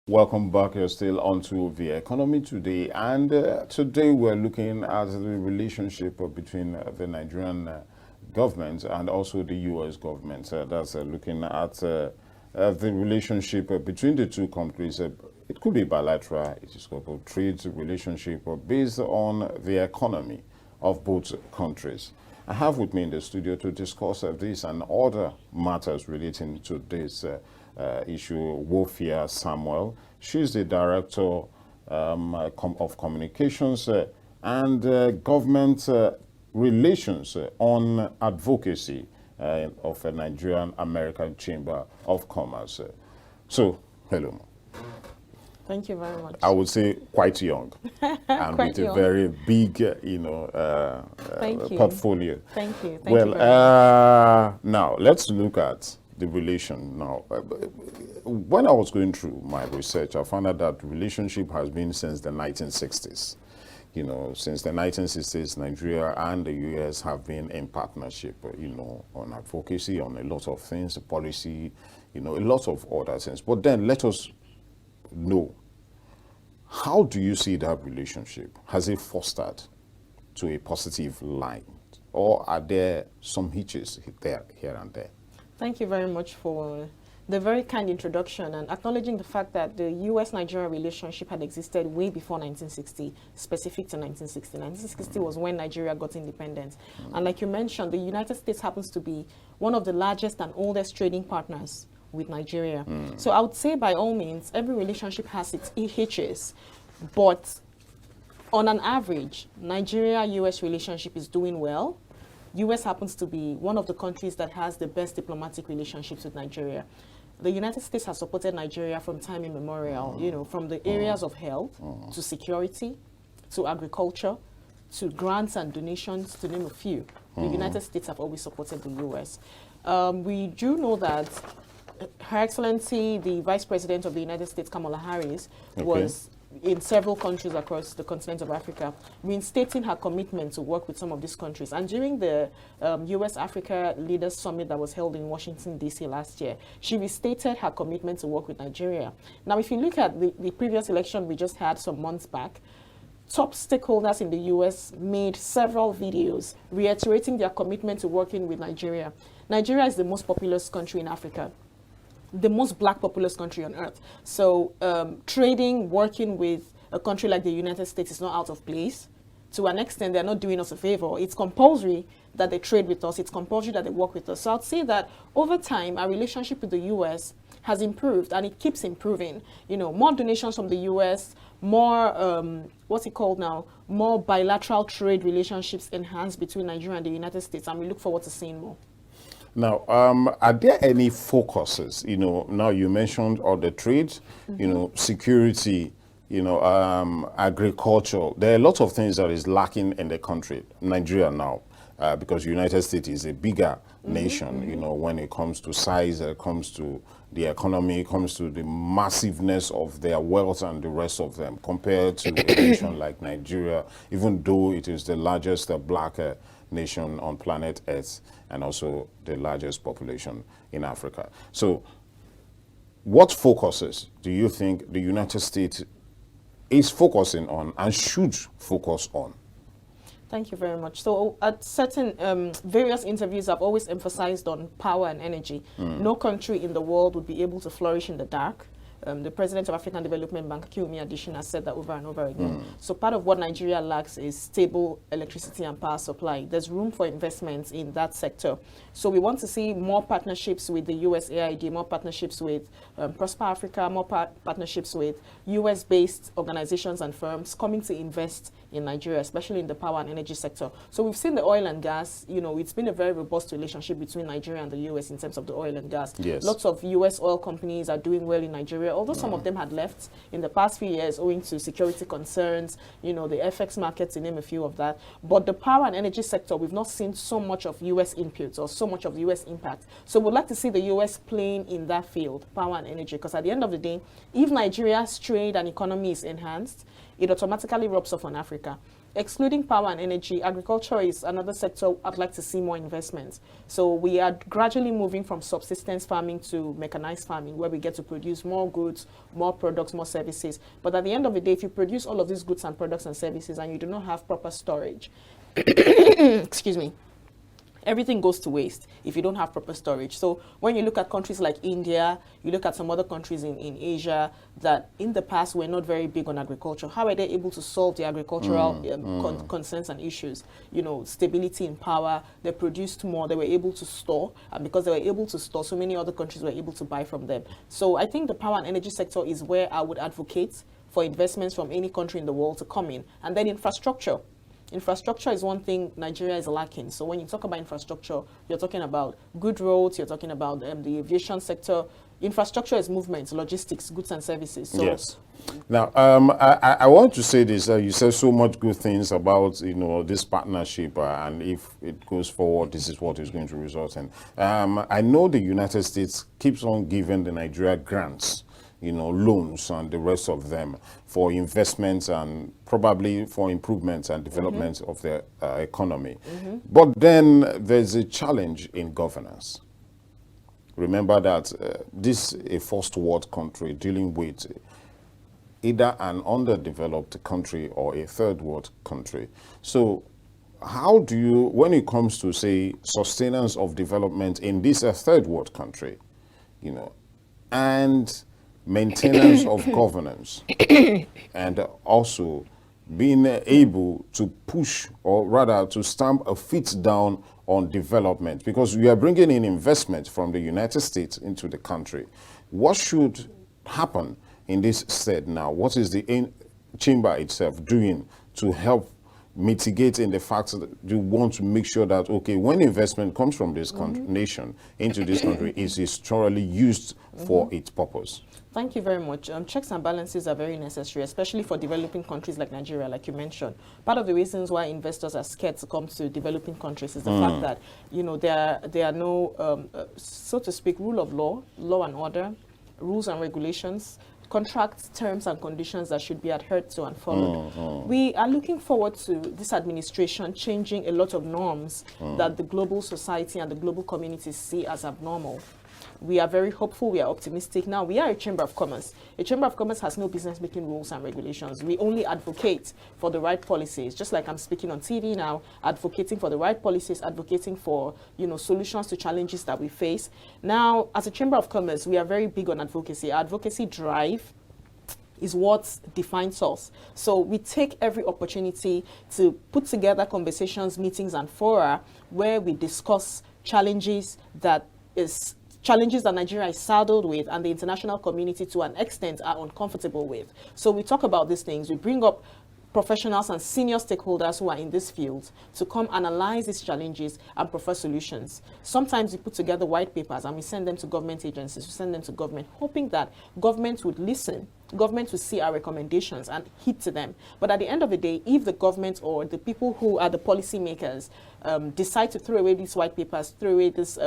Welcome back. You're still onto the economy today, and today we're looking at the relationship between the Nigerian government and also the U.S. government. That's looking at the relationship between the two countries. It could be bilateral, it is called a trade relationship based on the economy of both countries. I have with me in the studio to discuss this and other matters relating to this issue, Wofai Samuel. She's the Director of Communications and Government Relations on Advocacy of the Nigerian American Chamber of Commerce. So, hello. Thank you very much. I would say quite young and with a very big, portfolio. Thank you. Well, now let's look at the relation now. When I was going through my research, I found out that the relationship has been since the 1960s. You know, since the 1960s, Nigeria and the U.S. have been in partnership, on advocacy, on a lot of things, policy, a lot of other things. But then let us know, how do you see that relationship? Has it fostered to a positive line? Or are there some hitches here and there? Thank you very much for the very kind introduction and acknowledging the fact that the U.S.-Nigeria relationship had existed way before 1960, specific to 1960. 1960 was when Nigeria got independence. And like you mentioned, the United States happens to be one of the largest and oldest trading partners with Nigeria. So I would say by all means, every relationship has its hitches, but on an average, Nigeria-US relationship is doing well. US happens to be one of the countries that has the best diplomatic relationships with Nigeria. The United States has supported Nigeria from time immemorial, from the areas of health to security, to agriculture, to grants and donations, to name a few. The United States have always supported the US. We do know that Her Excellency, the Vice President of the United States, Kamala Harris, was in several countries across the continent of Africa, reinstating her commitment to work with some of these countries. And during the U.S.-Africa Leaders Summit that was held in Washington, D.C. last year, she restated her commitment to work with Nigeria. Now, if you look at the previous election we just had some months back, top stakeholders in the U.S. made several videos reiterating their commitment to working with Nigeria. Nigeria is the most populous country in Africa, the most black populous country on earth. So trading, working with a country like the United States is not out of place. To an extent, they're not doing us a favor. It's compulsory that they trade with us. It's compulsory that they work with us. So I'd say that over time, our relationship with the U.S. has improved, and it keeps improving. More donations from the U.S., more, what's it called now? More bilateral trade relationships enhanced between Nigeria and the United States, and we look forward to seeing more. Now, are there any focuses? Now you mentioned all the trades, security, agriculture. There are a lot of things that is lacking in the country, Nigeria now, because the United States is a bigger nation, when it comes to size, it comes to the economy, it comes to the massiveness of their wealth and the rest of them, compared to a nation like Nigeria, even though it is the largest black nation on planet Earth and also the largest population in Africa. So what focuses do you think the United States is focusing on and should focus on? Thank you very much. So at certain various interviews, I've always emphasized on power and energy. No country in the world would be able to flourish in the dark. The president of African Development Bank, Kiwumi Addition, has said that over and over again. So part of what Nigeria lacks is stable electricity and power supply. There's room for investments in that sector. So we want to see more partnerships with the USAID, more partnerships with Prosper Africa, more partnerships with US-based organizations and firms coming to invest in Nigeria, especially in the power and energy sector. So we've seen the oil and gas, it's been a very robust relationship between Nigeria and the US in terms of the oil and gas. Yes. Lots of US oil companies are doing well in Nigeria, although some of them had left in the past few years owing to security concerns, the FX markets, to name a few of that. But the power and energy sector, we've not seen so much of US inputs or so much of US impact. So we'd like to see the US playing in that field, power and energy, because at the end of the day, if Nigeria's trade and economy is enhanced, it automatically rubs off on Africa. excluding power and energy, agriculture is another sector I'd like to see more investment. So we are gradually moving from subsistence farming to mechanized farming, where we get to produce more goods, more products, more services. But at the end of the day, if you produce all of these goods and products and services and you do not have proper storage, excuse me, everything goes to waste if you don't have proper storage. So when you look at countries like India, you look at some other countries in Asia that in the past were not very big on agriculture. How are they able to solve the agricultural concerns and issues? You know, stability in power, they produced more, they were able to store, and because they were able to store, so many other countries were able to buy from them. So I think the power and energy sector is where I would advocate for investments from any country in the world to come in. And then infrastructure. Infrastructure is one thing Nigeria is lacking. So when you talk about infrastructure, you're talking about good roads, you're talking about the aviation sector. Infrastructure is movement, logistics, goods and services. So yes. Now, I want to say this. You said so much good things about, you know, this partnership, and if it goes forward, this is what it's going to result in. I know the United States keeps on giving the Nigeria grants, you know, loans and the rest of them for investments and probably for improvements and development of the economy. But then there's a challenge in governance. Remember that this is a first world country dealing with either an underdeveloped country or a third world country. So how do you, when it comes to, say, sustenance of development in this third world country, you know, and maintenance of governance, and also being able to push, or rather to stamp a feet down on development, because we are bringing in investment from the United States into the country. What should happen in this state now? What is the chamber itself doing to help mitigating the fact that you want to make sure that, okay, when investment comes from this nation into this country, it is thoroughly used for its purpose? Thank you very much. Checks and balances are very necessary, especially for developing countries like Nigeria, like you mentioned. Part of the reasons why investors are scared to come to developing countries is the fact that, you know, there are no, so to speak, rule of law, law and order, rules and regulations, contract terms and conditions that should be adhered to and followed. We are looking forward to this administration changing a lot of norms that the global society and the global community see as abnormal. We are very hopeful, we are optimistic. Now, we are a Chamber of Commerce. A Chamber of Commerce has no business making rules and regulations. We only advocate for the right policies, just like I'm speaking on TV now, advocating for the right policies, advocating for, you know, solutions to challenges that we face. Now, as a Chamber of Commerce, we are very big on advocacy. Our advocacy drive is what defines us. So we take every opportunity to put together conversations, meetings, and fora where we discuss challenges that Nigeria is saddled with and the international community to an extent are uncomfortable with. So we talk about these things. We bring up professionals and senior stakeholders who are in this field to come analyze these challenges and prefer solutions. Sometimes we put together white papers and we send them to government agencies, we send them to government, hoping that government would listen, government would see our recommendations and heed to them. But at the end of the day, if the government or the people who are the policymakers decide to throw away these white papers, throw away this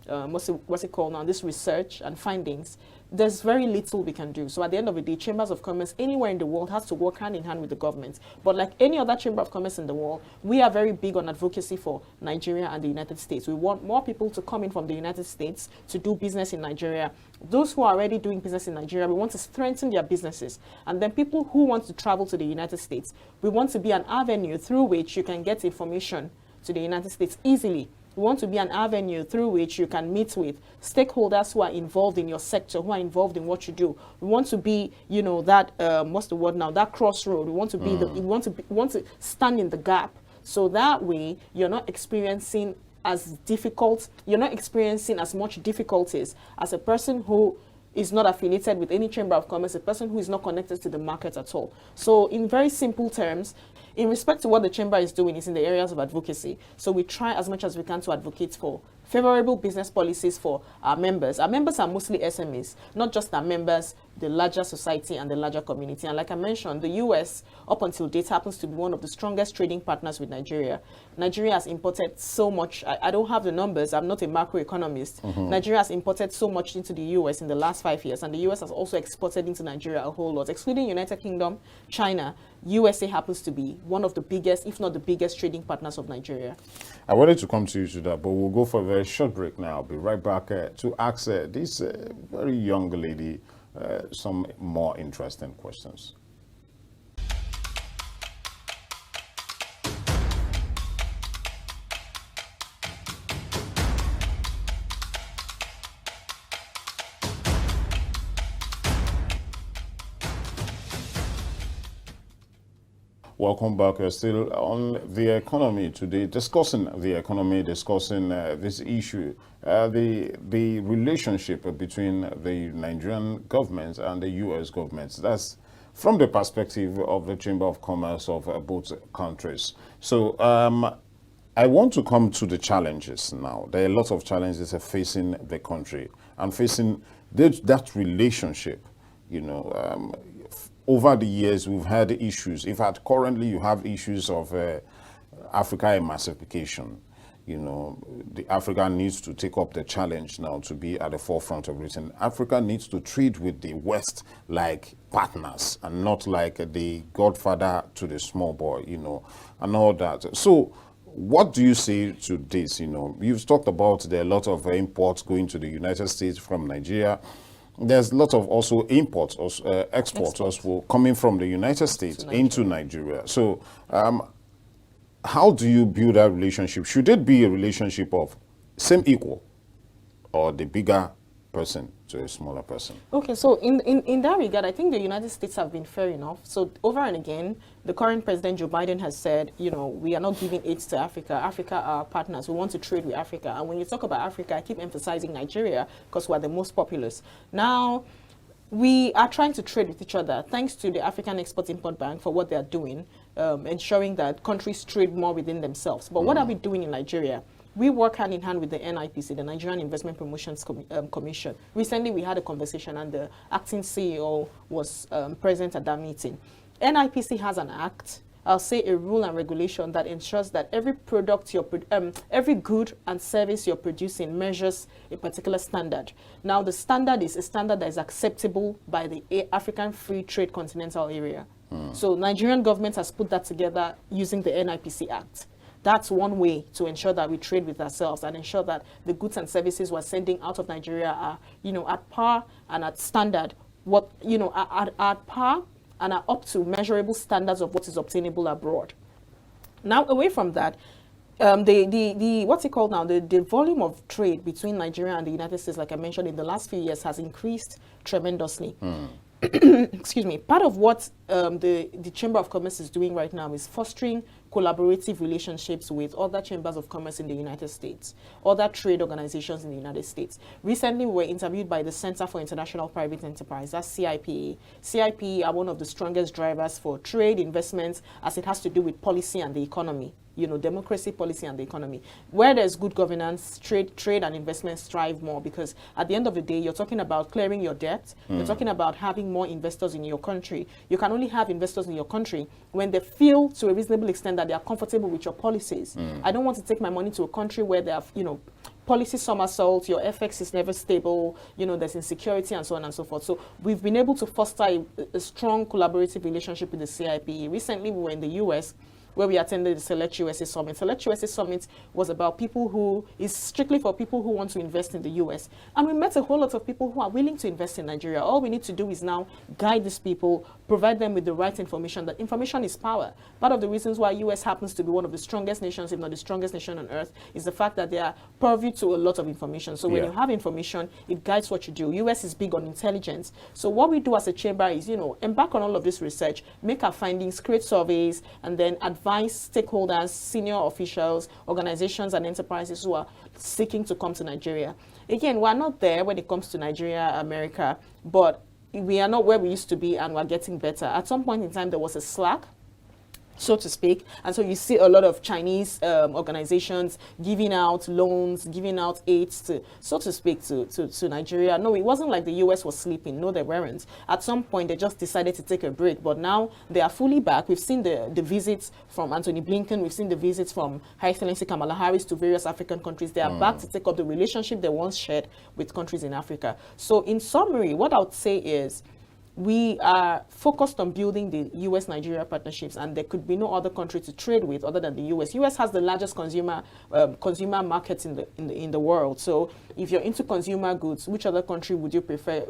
what's it called now, this research and findings, there's very little we can do. So at the end of the day, chambers of commerce anywhere in the world has to work hand in hand with the government. But like any other chamber of commerce in the world, we are very big on advocacy for Nigeria and the United States. We want more people to come in from the United States to do business in Nigeria. Those who are already doing business in Nigeria, we want to strengthen their businesses. And then people who want to travel to the United States, we want to be an avenue through which you can get information to the United States easily. We want to be an avenue through which you can meet with stakeholders who are involved in your sector, who are involved in what you do. We want to be, you know, that what's the word now? That crossroad. We want to be we want to stand in the gap. So that way, you're not experiencing as difficult. You're not experiencing as much difficulties as a person who is not affiliated with any chamber of commerce, a person who is not connected to the market at all. So in very simple terms, in respect to what the chamber is doing is in the areas of advocacy. So we try as much as we can to advocate for favorable business policies for our members. Our members are mostly SMEs, not just our members, the larger society and the larger community. And like I mentioned, the US, up until date, happens to be one of the strongest trading partners with Nigeria. Nigeria has imported so much. I don't have the numbers. I'm not a macroeconomist. Nigeria has imported so much into the US in the last 5 years, and the US has also exported into Nigeria a whole lot. Excluding United Kingdom, China, USA happens to be one of the biggest, if not the biggest, trading partners of Nigeria. I wanted to come to you to that, but we'll go for a very short break now. I'll be right back to ask this very young lady some more interesting questions. Welcome back. We're still on the economy today, discussing the economy, discussing this issue, the relationship between the Nigerian government and the U.S. government. That's from the perspective of the Chamber of Commerce of both countries. So I want to come to the challenges now. There are a lot of challenges facing the country and facing that relationship, you know. Over the years, we've had issues. In fact, currently you have issues of Africa emancipation. You know, Africa needs to take up the challenge now to be at the forefront of everything. Africa needs to treat with the West like partners and not like the godfather to the small boy, you know, and all that. So what do you say to this? You know, you've talked about there are a lot of imports going to the United States from Nigeria. There's a lot of also imports, exports also coming from the United States into Nigeria. So how do you build that relationship? Should it be a relationship of same equal or the bigger person to a smaller person? Okay, so in that regard, I think the United States have been fair enough. So over and again, the current President Joe Biden has said, you know, we are not giving aid to Africa. Africa are partners. We want to trade with Africa. And when you talk about Africa, I keep emphasizing Nigeria because we're the most populous. Now, we are trying to trade with each other thanks to the African Export-Import Bank for what they are doing, ensuring that countries trade more within themselves. But what are we doing in Nigeria? We work hand in hand with the NIPC, the Nigerian Investment Promotions Commission. Recently, we had a conversation and the acting CEO was present at that meeting. NIPC has an act, I'll say a rule and regulation that ensures that every product every good and service you're producing measures a particular standard. Now, the standard is a standard that is acceptable by the African Free Trade Continental Area. So Nigerian government has put that together using the NIPC Act. That's one way to ensure that we trade with ourselves and ensure that the goods and services we're sending out of Nigeria are, you know, at par and at standard, at par and are up to measurable standards of what is obtainable abroad. Now, away from that, what's it called now? The volume of trade between Nigeria and the United States, like I mentioned, in the last few years has increased tremendously. Excuse me. Part of what the Chamber of Commerce is doing right now is fostering collaborative relationships with other chambers of commerce in the United States, other trade organizations in the United States. Recently, we were interviewed by the Center for International Private Enterprise, that's CIPA. CIPA are one of the strongest drivers for trade investments as it has to do with policy and the economy. You know, democracy, policy, and the economy. Where there's good governance, trade and investments thrive more because at the end of the day, you're talking about clearing your debt. You're talking about having more investors in your country. You can only have investors in your country when they feel to a reasonable extent that they are comfortable with your policies. I don't want to take my money to a country where they have, you know, policy somersaults, your FX is never stable, you know, there's insecurity and so on and so forth. So we've been able to foster a strong collaborative relationship with the CIPE. Recently, we were in the US where we attended the Select USA Summit. Select USA Summit was about is strictly for people who want to invest in the US. And we met a whole lot of people who are willing to invest in Nigeria. All we need to do is now guide these people, provide them with the right information. That information is power. Part of the reasons why US happens to be one of the strongest nations, if not the strongest nation on earth, is the fact that they are privy to a lot of information. So when you have information, it guides what you do. US is big on intelligence. So what we do as a chamber is, you know, embark on all of this research, make our findings, create surveys, and then advise stakeholders, senior officials, organizations, and enterprises who are seeking to come to Nigeria. Again, we're not there when it comes to Nigeria, America, but we are not where we used to be, and we're getting better. At some point in time, there was a slack. so to speak. And so you see a lot of Chinese organizations giving out loans, giving out aids to, so to speak, to Nigeria. No, it wasn't like the US was sleeping. No, they weren't. At some point, they just decided to take a break. But now they are fully back. We've seen the visits from Anthony Blinken. We've seen the visits from Her Excellency Kamala Harris to various African countries. They are back to take up the relationship they once shared with countries in Africa. So in summary, what I would say is, we are focused on building the U.S.-Nigeria partnerships, and there could be no other country to trade with other than the U.S. U.S. has the largest consumer markets in the world. So, if you're into consumer goods, which other country would you prefer?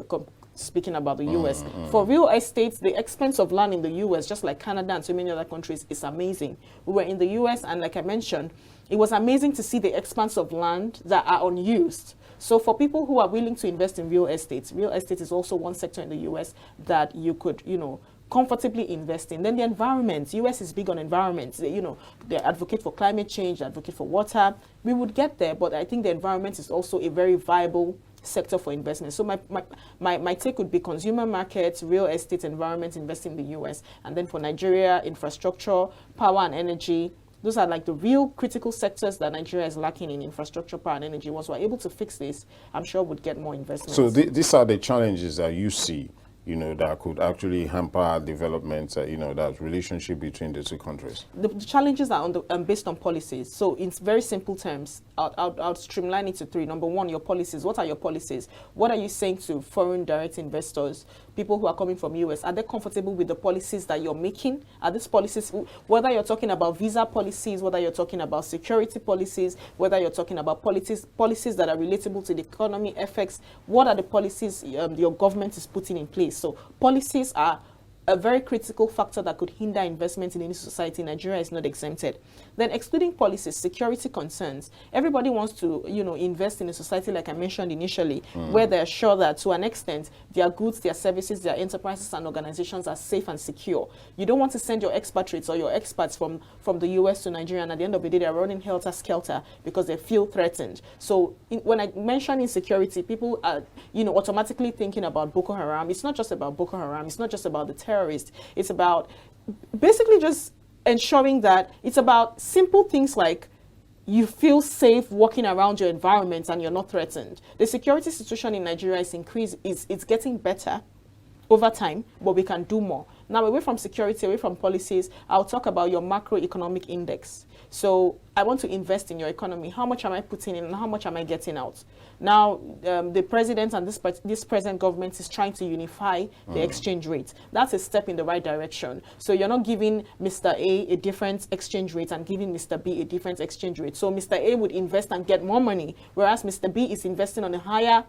Speaking about the U.S. For real estate, the expense of land in the U.S., just like Canada and so many other countries, is amazing. We were in the U.S., and like I mentioned, it was amazing to see the expanse of land that are unused. So for people who are willing to invest in real estate is also one sector in the U.S. that you could, comfortably invest in. Then the environment. U.S. is big on environment. They advocate for climate change, they advocate for water. We would get there, but I think the environment is also a very viable sector for investment. So my take would be consumer markets, real estate, environment, investing in the U.S. And then for Nigeria, infrastructure, power and energy. Those are like the real critical sectors that Nigeria is lacking in: infrastructure, power, and energy. Once we're able to fix this, I'm sure we'd get more investment. So these are the challenges that you see, that could actually hamper development, that relationship between the two countries. The challenges are based on policies. So in very simple terms, I'll streamline it to three. Number one, your policies. What are your policies? What are you saying to foreign direct investors, people who are coming from US? Are they comfortable with the policies that you're making? Are these policies, whether you're talking about visa policies, whether you're talking about security policies, whether you're talking about policies that are relatable to the economy, effects, what are the policies your government is putting in place? So policies are a very critical factor that could hinder investment in any society. Nigeria is not exempted. Then excluding policies, security concerns. Everybody wants to, invest in a society, like I mentioned initially, where they're sure that to an extent, their goods, their services, their enterprises and organizations are safe and secure. You don't want to send your expatriates or your expats from the US to Nigeria, and at the end of the day, they're running helter-skelter because they feel threatened. So when I mention insecurity, people are, automatically thinking about Boko Haram. It's not just about Boko Haram. It's not just about the terrorists. It's about basically just ensuring that it's about simple things like you feel safe walking around your environment and you're not threatened. The security situation in Nigeria it's getting better over time, but we can do more. Now, away from security, away from policies, I'll talk about your macroeconomic index. So I want to invest in your economy. How much am I putting in and how much am I getting out? Now, the president and this present government is trying to unify the exchange rate. That's a step in the right direction. So you're not giving Mr. A different exchange rate and giving Mr. B a different exchange rate. So Mr. A would invest and get more money, whereas Mr. B is investing on a higher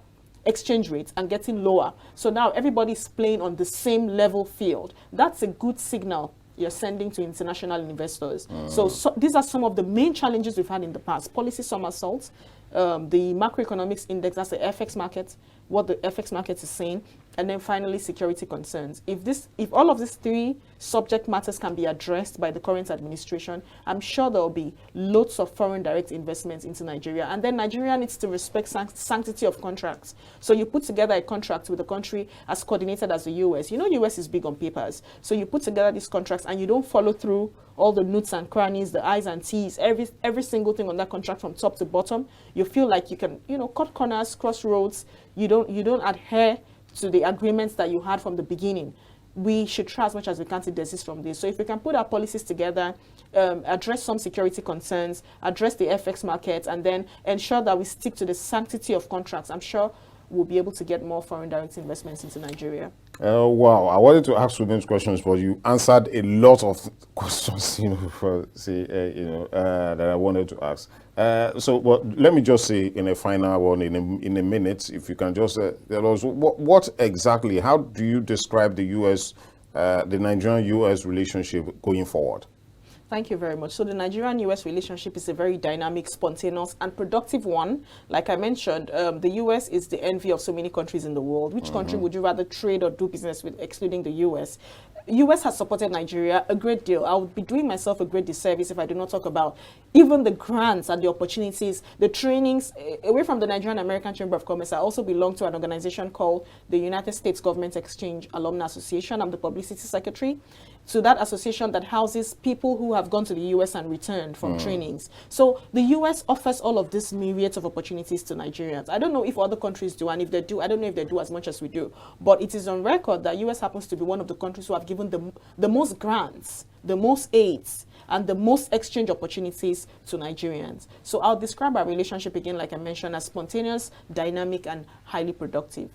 exchange rates and getting lower. So now everybody's playing on the same level field. That's a good signal you're sending to international investors. So these are some of the main challenges we've had in the past. Policy somersaults, the macroeconomics index, that's the FX market, what the FX market is saying, and then finally security concerns. If all of these three subject matters can be addressed by the current administration, I'm sure there will be loads of foreign direct investments into Nigeria. And then Nigeria needs to respect sanctity of contracts. So you put together a contract with a country as coordinated as the US. US is big on papers. So you put together these contracts and you don't follow through all the nooks and crannies, the I's and T's, every single thing on that contract from top to bottom. You feel like you can, cut corners, cross roads. You don't adhere to the agreements that you had from the beginning. We should try as much as we can to desist from this. So if we can put our policies together, address some security concerns, address the FX market, and then ensure that we stick to the sanctity of contracts, I'm sure we'll be able to get more foreign direct investments into Nigeria. Wow, I wanted to ask Ruben's questions, but you answered a lot of questions, that I wanted to ask. Let me just say in a final one, in a minute, if you can just tell us what exactly, how do you describe the the Nigerian-US relationship going forward? Thank you very much. So the Nigerian-US relationship is a very dynamic, spontaneous, and productive one. Like I mentioned, the US is the envy of so many countries in the world. Which country would you rather trade or do business with, excluding the US? US has supported Nigeria a great deal. I would be doing myself a great disservice if I do not talk about even the grants and the opportunities, the trainings. Away from the Nigerian American Chamber of Commerce, I also belong to an organization called the United States Government Exchange Alumni Association. I'm the publicity secretary. to that association that houses people who have gone to the US and returned from trainings. So the US offers all of these myriads of opportunities to Nigerians. I don't know if other countries do, and if they do, I don't know if they do as much as we do. But it is on record that US happens to be one of the countries who have given the most grants, the most aids, and the most exchange opportunities to Nigerians. So I'll describe our relationship again, like I mentioned, as spontaneous, dynamic, and highly productive.